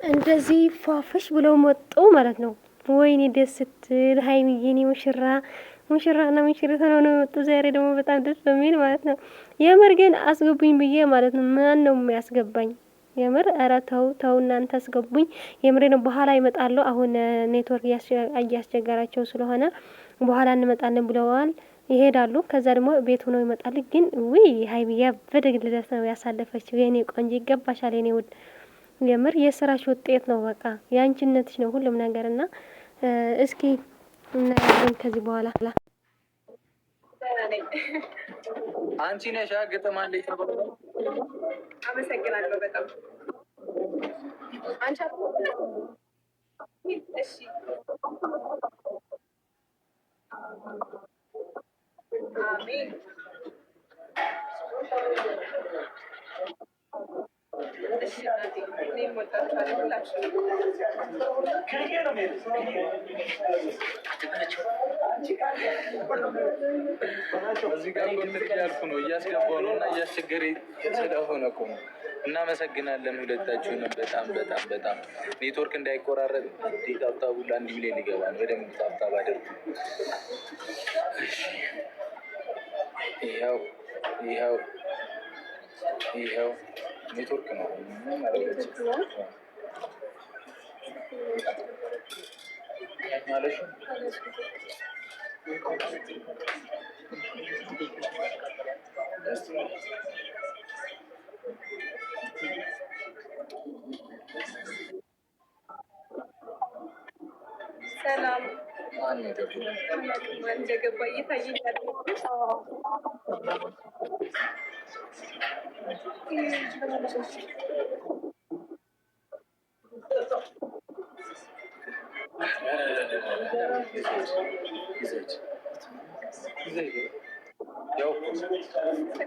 እንደዚህ ፏፈሽ ብለው መጡ ማለት ነው። ወይኔ ደስ ስትል ሀይሚዬ፣ እኔ ሙሽራና ሙሽሪት ሆነው ነው የመጡ ዛሬ ደግሞ በጣም ደስ በሚል ማለት ነው። የምር ግን አስገቡኝ ብዬ ማለት ነው። ማን ነው የሚያስገባኝ? የምር ኧረ ተው እናንተ አስገቡኝ። የምሬ ነው። በኋላ ይመጣሉ። አሁን ኔትወርክ እያስቸገራቸው ስለሆነ በኋላ እንመጣለን ብለዋል። ይሄዳሉ። ከዛ ደግሞ ቤት ሆነው ይመጣሉ። ግን ውይ ሀይሚዬ በደግ ልደት ነው ያሳለፈችው። የኔ ቆንጆ ይገባሻል የኔ ውድ። የምር የስራሽ ውጤት ነው። በቃ የአንቺነትሽ ነው ሁሉም ነገር እና እስኪ እናያለን ከዚህ በኋላ። አንቺ ነሽ ግጥም አለ የተባለው። አመሰግናለሁ በጣም አንቺ። እሺ አሜን። እሺ እናቴ እኔም ወጣችኋለሁ ሁላችሁ። እዚህ ጋር ያልኩ ነው እያስገባው ነው እና እያስቸገረኝ ስለሆነ እኮ ነው። እናመሰግናለን ሁለታችሁንም በጣም በጣም በጣም። ኔትወርክ እንዳይቆራረጥ ታብታቡ ለአንድ ሚሊዮን ሊገባ ነው። በደንብ ታብታብ አድርጉ። ይኸው ኔትወርክ ነው ማለት ነው። ሰላም ማን ገባ እየታየኛል።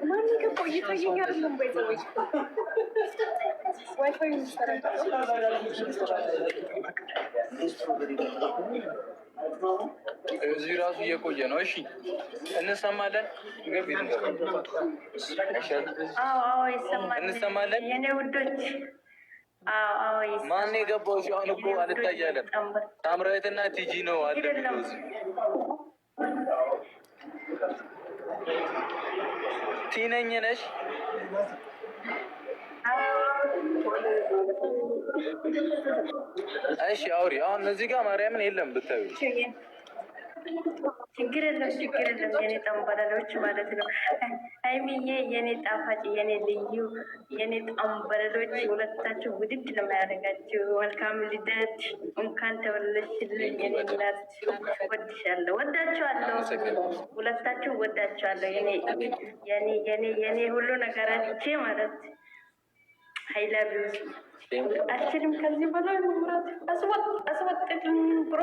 ማን ገባ እየታየኛል። ዋይፋይ እዚህ ራሱ እየቆየ ነው። እሺ እንሰማለን። እንሰማለን የኔ ውዶች። ማን የገባው? ሲሆን እኮ አልታያለን። ታምራዊትና ቲጂ ነው አለ። ቲነኝ ነሽ? እሺ አውሪ። አሁን እዚህ ጋር ማርያምን የለም ብታዩ ችግር የለም የኔ ጠንበለሎች ማለት ነው። ሀይሚዬ የኔ ጣፋጭ፣ የኔ ልዩ፣ የኔ ጠንበለሎች ሁለታችሁ ውድድ ነው የሚያደርጋችሁ። መልካም ልደት፣ እንኳን ተወለድሽልኝ የኔ እናት። ወድሻለሁ፣ ወዳችኋለሁ፣ ሁለታችሁ ወዳችኋለሁ። የኔ ሁሉ ነገራቼ ማለት ሀይላቢ አችልም ከዚህ በላይ ምራት አስወጥልኝ ብሮ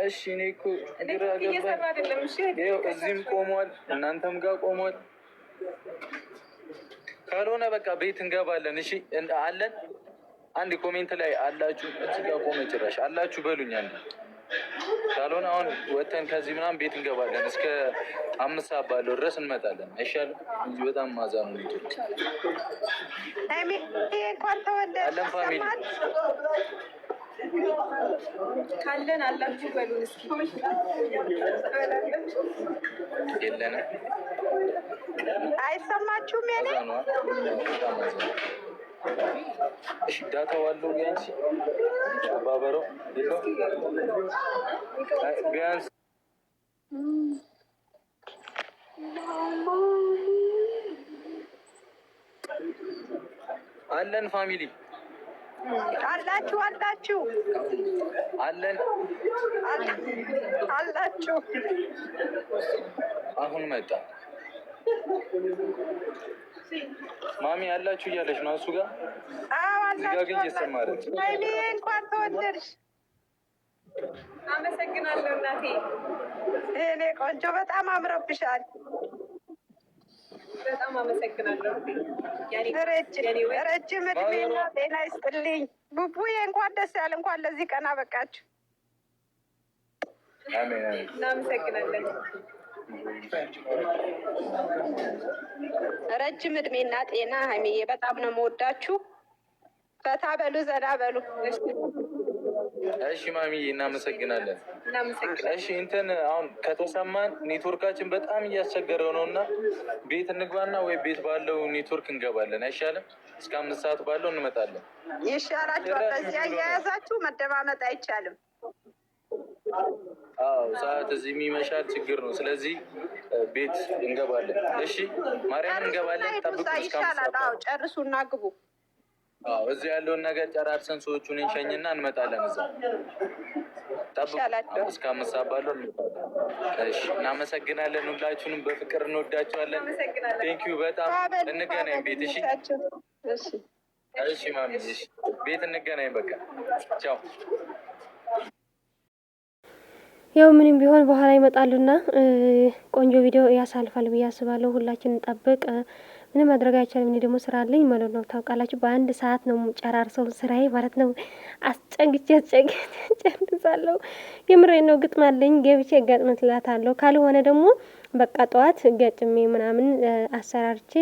እሺ እኔ እኮ ግራ ገባኝ። እዚህም ቆሟል፣ እናንተም ጋር ቆሟል። ካልሆነ በቃ ቤት እንገባለን። እሺ አለን። አንድ ኮሜንት ላይ አላችሁ፣ እዚህ ጋር ቆመ ጭራሽ አላችሁ በሉኝ። አንድ ካልሆነ አሁን ወተን ከዚህ ምናምን ቤት እንገባለን። እስከ 5 ሰዓት ባለው ድረስ እንመጣለን። አይሻልም? እንጂ በጣም ማዛ ነው። እንኳን ተወለደ አለን ፋሚሊ ካለን አላችሁ በሉን እስኪ። የለንም። አይሰማችሁም? የኔ እሺ ዳታው አለው ቢያንስ ባበረው ቢያንስ አለን ፋሚሊ አላችሁ አለን አላችሁ። አሁን መጣ ማሚ አላችሁ እያለች ነው እሱ ጋር። እዚህ ጋር ግን እየሰማ አይደል? ሀይሚ እንኳን ተወለድሽ። አመሰግናለሁ እናቴ። እኔ ቆንጆ በጣም አምሮብሻል። በጣም አመሰግናለሁ። ረጅም እድሜና ጤና ይስጥልኝ። ቡቡዬ እንኳን ደስ ያለ፣ እንኳን ለዚህ ቀን አበቃችሁ። አሜን። እናመሰግናለን። ረጅም እድሜና ጤና ሀይሚዬ፣ በጣም ነው የምወዳችሁ። ፈታ በሉ፣ ዘና በሉ። እሺ ማሚዬ እናመሰግናለን። እሺ እንትን አሁን ከተሰማን ኔትወርካችን በጣም እያስቸገረው ነው እና ቤት እንግባና ወይ ቤት ባለው ኔትወርክ እንገባለን አይሻልም? እስከ 5 ሰዓት ባለው እንመጣለን። ይሻላችኋል። በዚህ አያያዛችሁ መደማመጥ አይቻልም። አዎ ሰዓት እዚህ የሚመሻል ችግር ነው። ስለዚህ ቤት እንገባለን። እሺ ማርያም እንገባለን። ጠብቁ እስከ 5 ሰዓት። አዎ ጨርሱና ግቡ። አዎ እዚህ ያለውን ነገር ጨራርሰን ሰዎቹን እንሸኝና እንመጣለን። እዛ ጠብቁ እስከ 5 ሰዓት ባለው እንመጣለን። እሺ እናመሰግናለን። ሁላችሁንም በፍቅር እንወዳችኋለን። ቴንኪዩ በጣም እንገናኝ ቤት። እሺ እሺ ማሚ እሺ ቤት እንገናኝ። በቃ ቻው። ያው ምንም ቢሆን በኋላ ይመጣሉና ቆንጆ ቪዲዮ ያሳልፋል ብዬ አስባለሁ። ሁላችንን እንጠብቅ። ምንም ማድረግ አይቻልም። እኔ ደግሞ ስራ አለኝ ማለት ነው። ታውቃላችሁ በአንድ ሰዓት ነው ጨራርሰው ስራዬ ማለት ነው። አስጨንግቼ ጨርሳለሁ። የምሬን ነው። ግጥም አለኝ ገብቼ እጋጥመትላታለሁ። ካልሆነ ደግሞ በቃ ጠዋት ገጥሜ ምናምን አሰራርቼ